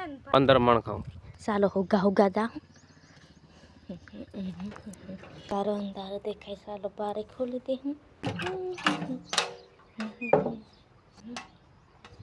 15 મણ ખાઉં ચાલો હોગા હોગા જા તારો અંધારો દેખાય ચાલો બારે ખોલી દે હું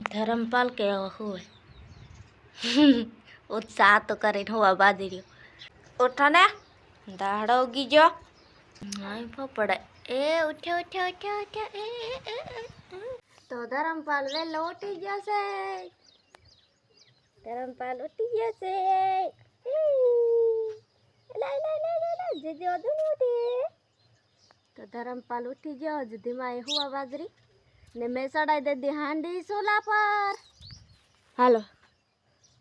ધરમપાલ કે હોય ઉત્સાહ તો કરીને હોવા બાજી રહ્યો ઉઠો ને દાડો ઉગી ગયો નહીં પડે એ ઉઠ્યો ઉઠ્યો ઉઠ્યો ઉઠ્યો તો ધરમપાલ વેલો ઉઠી ગયો છે ધરમપાલ ઉઠી ગયો છે જીજી વધુ ઉઠી તો ધરમપાલ ઉઠી ગયો જીજી માં હુવા બાજરી ને મેં ચડાઈ દીધી હાંડી સોલા પર હાલો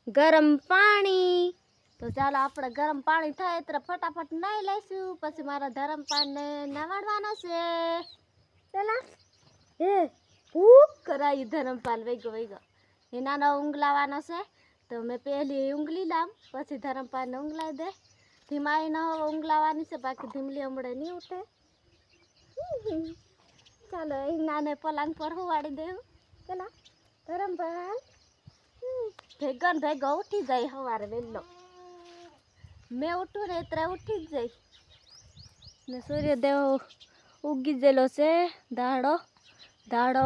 ગરમ પાણી તો ચાલો આપણે ગરમ પાણી થાય એટલે ફટાફટ નાહી લઈશું પછી મારા ધરમપાલને નવાડવાનો છે પેલા હે ભૂખ કરાયું ધરમપાલ વૈગો એ નાનો ઊંઘલાવાનો છે તો મેં પહેલી ઊંઘલી લામ પછી ધરમપાલને ઊંઘલાઈ દે ધીમાઈ ન ઊંઘલાવાની છે બાકી ધીમલી હમણે નહીં ઉઠે ચાલો એ નાને પલંગ પર હુવાડી દે પેલા ધરમપાલ ભેગો ઉઠી જાય સવારે વહેલો મેં ઉઠું ને એટલે ઉઠી જ જાય ને સૂર્યદેવ ઉગી ગયેલો છે દાડો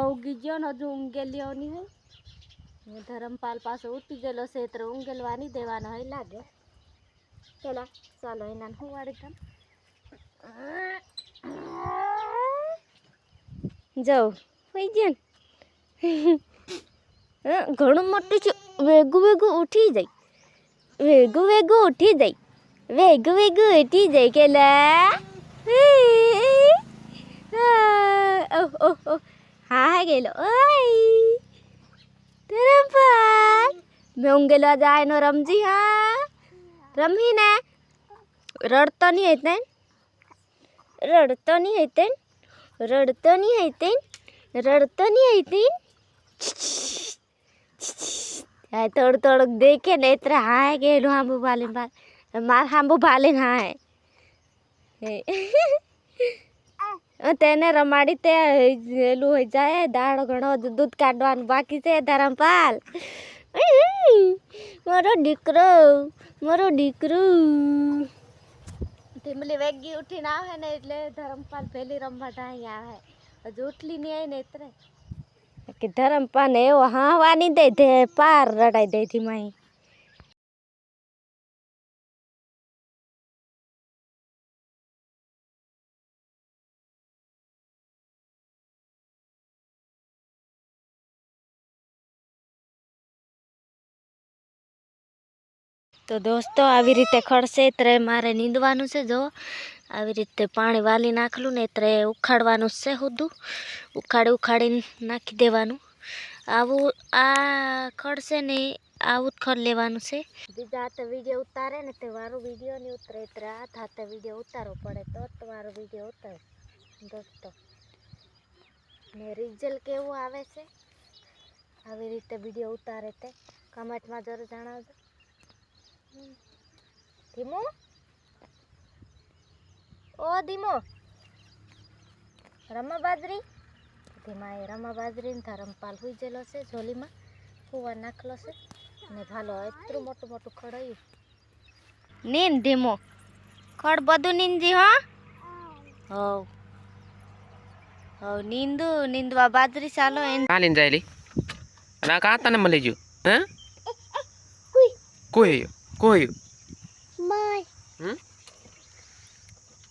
ઉગી ગયો ને હજુ ઊંઘેલીઓ નહીં હોય ને ધરમપાલ પાસે ઉઠી ગયેલો છે એટલે ઊંઘેલવા નહીં દેવાનો હોય લાગે પેલા ચાલો એના હુવાડી દમ જાઓ હોઈ ગયા ને ઘણું મોટું છે વેગું ઉઠી જાય વેગું ઉઠી જાય વેગું ઉઠી જાય કેલા હા ગયેલો ઓય ધરમપાલ મેં ઊંઘેલો જાય નો રમજી હા રમીને રડતો નહીં હૈતે રડતો નહીં હૈતે થોડુંક દેખે ને એટલે હા ગયેલું હાંબુ ભાલે માર હાંબુ ભાલે હા તેને રમાડી તે એલું હોય જાય દાડો ઘણો દૂધ કાઢવાનું બાકી છે ધરમપાલ મારો દીકરો ધીમલી વેગી ઉઠીને આવે ને એટલે ધરમપાલ પહેલી રમવા અહીંયા આવે હજુ ઉઠલી નહીં આવી ને એટલે કે ધરમપાલ ને એવો હાવાની દે પાર રડાઈ દે ધીમાઈ તો દોસ્તો આવી રીતે ખડશે એટલે મારે નીંદવાનું છે જો આવી રીતે પાણી વાલી નાખલું ને એટલે ઉખાડવાનું છે બધું ઉખાડીને નાખી દેવાનું આવું આ ખડશે ને આવું જ ખડ લેવાનું છે બીજા હાથે વિડીયો ઉતારે ને તે મારો વિડીયો નહીં ઉતરે એટલે આ હાથે વિડીયો ઉતારવો પડે તો તમારો વિડીયો ઉતારે દોસ્તો ને રિઝલ્ટ કેવું આવે છે આવી રીતે વિડીયો ઉતારે તે કમેન્ટમાં જરૂર જણાવજો ધીમો ઓ ધીમો રમા બાજરી ધીમા એ રમા બાજરી ને ધરમપાલ હુઈ ગયેલો છે ઝોલીમાં ફુવા નાખલો છે ને ભાલો એટલું મોટું ખડાયું નીંદ ધીમો ખડ બધું નીંદજી હવ નીંદવા બાજરી ચાલો એને હાલીને જાયલી અને આ કાં તને મળી ગયું હે કોઈ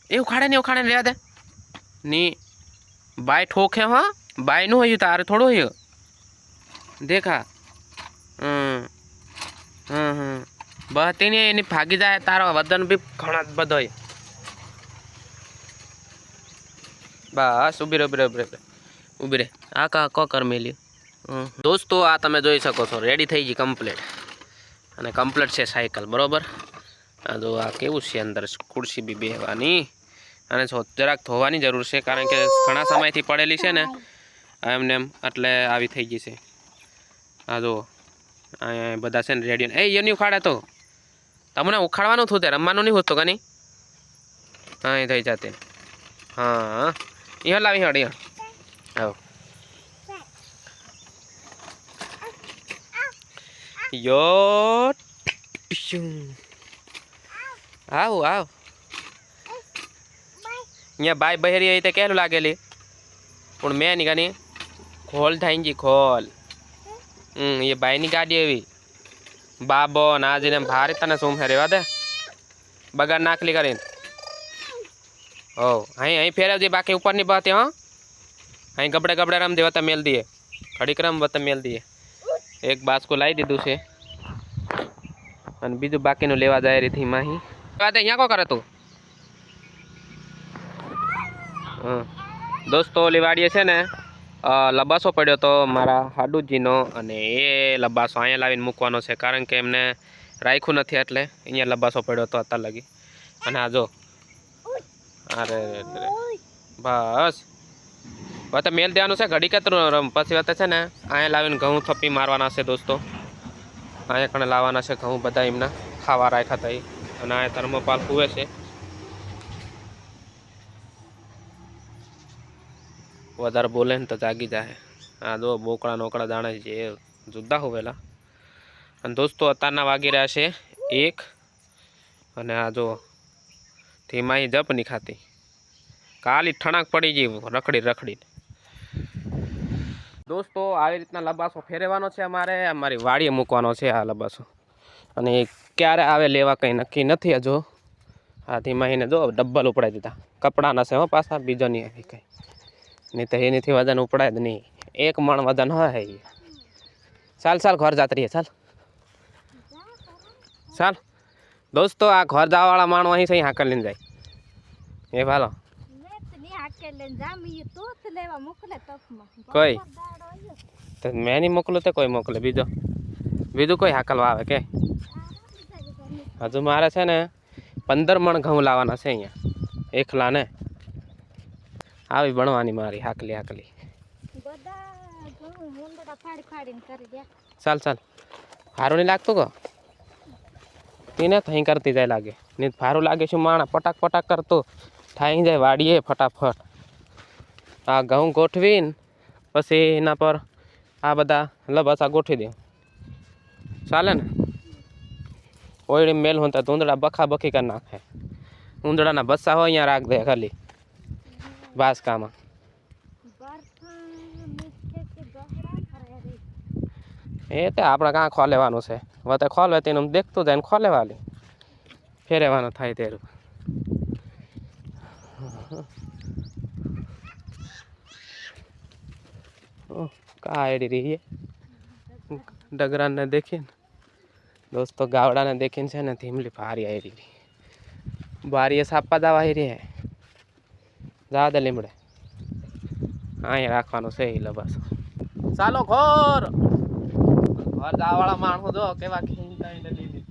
એવું ખાડે ને લેવા દે ની બાય ઠોકે હા બાય નું હોય તારે થોડું હોય દેખા બધી ને એની ભાગી જાય તારો વજન બી ઘણા બધો હોય બસ ઉભી રે આ કા કર મેલ્યું દોસ્તો આ તમે જોઈ શકો છો રેડી થઈ ગઈ કમ્પ્લીટ અને કમ્પ્લીટ છે સાયકલ બરોબર આ જો આ કેવું છે અંદર ખુરશી બી બેહવાની અને જરાક ધોવાની જરૂર છે કારણ કે ઘણા સમયથી પડેલી છે ને એમને એમ એટલે આવી થઈ ગઈ છે આ જો અહીંયા બધા છે ને રેડી એ એની ઉખાડે તો તમને ઉખાડવાનું થયું ત્યાં રમવાનું નહીં હોતું કાની હા એ થઈ જાતે હા એ લાવી હડ આવો યો આવ આવ અહીંયા બાય બહેરી આવી તો કેલું લાગેલી પણ મેં નહીં કાની ખોલ થાય જી ખોલ એ બાયની ગાડી એવી બાબો ના જઈને ભારે તને શું છે રેવા દે બગાડ નાખલી કરીને ઓ અહીં ફેરવજે બાકી ઉપર ની બાત હા અહીં ગબડે ગબડે રમ દેવા મેલ દઈએ ઘડીક રમ વતા મેલ દઈએ એક બાસકો લાવી દીધું છે અને બીજું બાકીનું લેવા જાય રીથી માહી અહીંયા કો કરે તું દોસ્તો ઓલી વાડીએ છે ને લબાસો પડ્યો તો મારા હાડુજીનો અને એ લબાસો અહીંયા લાવીને મૂકવાનો છે કારણ કે એમને રાખ્યું નથી એટલે અહીંયા લબાસો પડ્યો તો અત્યાર લગી અને આ જો અરે બસ હવે મેલ દેવાનું છે ઘડી કતરું પછી વાત છે ને અહીંયા લાવીને ઘઉં થપ્પી મારવાના છે દોસ્તો અહીંયા કણે લાવવાના છે ઘઉં બધા એમના ખાવા રાખ્યા હતા અને અહીંયા થર્મોપાલ કુવે છે વધારે બોલે ને તો જાગી જાય આ જો બોકડા નોકડા જાણે છે એ જુદા હોવેલા અને દોસ્તો અત્યારના વાગી રહ્યા છે 1 અને આ જો ધીમાઈ જપ નહીં ખાતી કાલી ઠણાક પડી ગઈ રખડી દોસ્તો આવી રીતના લબાસો ફેરવવાનો છે અમારી વાડીએ મૂકવાનો છે આ લબાસો અને ક્યારે આવે લેવા કંઈ નક્કી નથી હજુ આ ધીમાઈને જો ડબ્બલ ઉપડાવી દીધા કપડાના છે હો પાછા બીજો નહીં આવી કંઈ નહીં તો એનીથી વજન ઉપડાય જ નહીં 1 મણ વજન હોય ચાલ ઘર જાત રહીએ ચાલ દોસ્તો આ ઘર જવાવાળા માણો અહીં સહી હાકર લઈને જાય એ ભાલો કોઈ તો મેં નહીં મોકલું તો કોઈ મોકલે બીજું કોઈ હાકલવા આવે કે હજુ મારે છે ને 15 મણ ઘઉં લાવવાના છે અહીંયા એકલા ને આવી ભણવાની મારી હાકલી ચાલ સારું નહીં લાગતું કો તેને થઈ કરતી જાય લાગે નહીં સારું લાગે શું માણા પટાક કરતું થાય જાય વાડીએ ફટાફટ આ ઘઉં ગોઠવીને પછી એના પર આ બધા લબાસા ગોઠવી દે ચાલે ને ઓયડી મેલ હોય તો ઊંધડા બખા બખી કરી નાખે ઊંધડાના બસ્સા હોય અહીંયા રાખ દે ખાલી બાસકામાં એ તો આપણે કાં ખોલેવાનું છે વતે ખોલવે તેનું દેખતું જાય ને ખોલેવાલી ફેરવાનું થાય તેરું કા એડી રહી ડગરાને દેખીને દોસ્તો ગાવડાને દેખીને છે ને ધીમલી ભારી આવી રહી બારીએ સાપા દાવા આવી રહી જા દે લીમડે અહીંયા રાખવાનું છે એ લબાસો ચાલો ઘર જવાવાળા માણસો જો કેવા ખીંચતા લીધી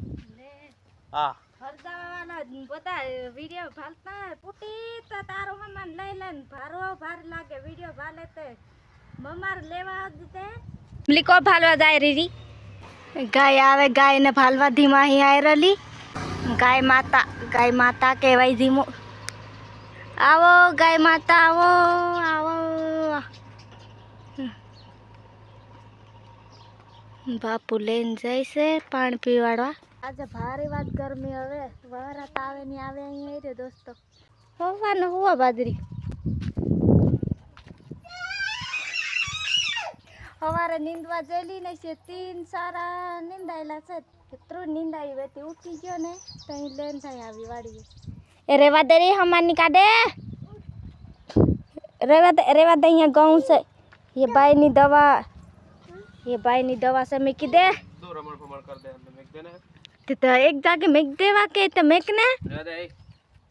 હા ઘર જવાવાળા બધા વિડીયો ભાલતા પુટી તો તારો મમાન લઈ લઈને ભાર લાગે વિડીયો ભાલે તે મમાર લેવા દે લીકો ભાલવા જાય રીરી ગાય આવે ગાયને ભાલવા ધીમા અહીં આવી રહેલી ગાય માતા કહેવાય ધીમો આવો ગાય માતા આવો બાપુ લઈને જાય છે પાણી પીવાડવા આજે ભારે વાત ગરમી હવે વરાત આવે ને આવે અહીંયા રે દોસ્તો હોવાનું હોવા બાજરી સવારે નીંદવા જેલી ને છે 3 સારા નીંદાયેલા છે કેટલું નીંદાઈ વેતી ઉઠી ગયો ને તઈ લેન થાય આવી વાડી એ રેવા દે રે હમાની કાઢે રેવા દે અહીંયા ઘઉં છે ये भाई ની दवा से मेकी दे दो रमण फमण कर दे हमने मेक देना तो एक जागे मेक देवा के तो मेक ने दे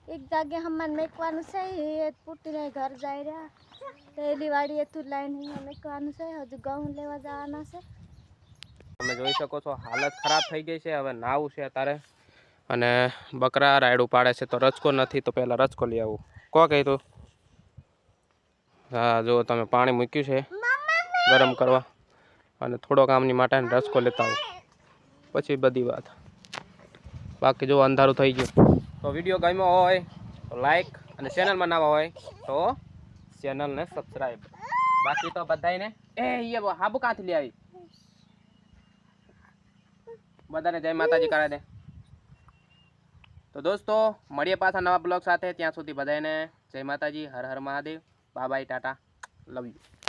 एक जागे हमन मेकવાનું છે એ પુટીને ઘર જાય રહ્યા તેલી વાડીએ તું લાઈન અહીંયા મેકવાનું છે હજુ ઘઉં લેવા જવાના છે તમે જોઈ શકો છો હાલત ખરાબ થઈ ગઈ છે હવે નાવું છે અત્યારે અને બકરા રાયડું પાડે છે તો રચકો નથી તો પહેલા રચકો લઈ આવું કો કહી તું હા જો તમે પાણી મૂક્યું છે ગરમ કરવા અને થોડો કામની માટે રચકો લેતા આવો પછી બધી વાત બાકી જો અંધારું થઈ ગયું તો વિડીયો ગમ્યો હોય તો લાઈક અને ચેનલમાં નવા હોય તો ચેનલને સબસ્ક્રાઈબ બાકી તો બધાને એ હાબુ કાંથી લઈ આવી બધાને જય માતાજી કરા દે. તો દોસ્તો મળીએ પાછા નવા બ્લોગ સાથે. ત્યાં સુધી બધાને જય માતાજી, હર હર મહાદેવ, બાય બાય, ટાટા, લવ યુ.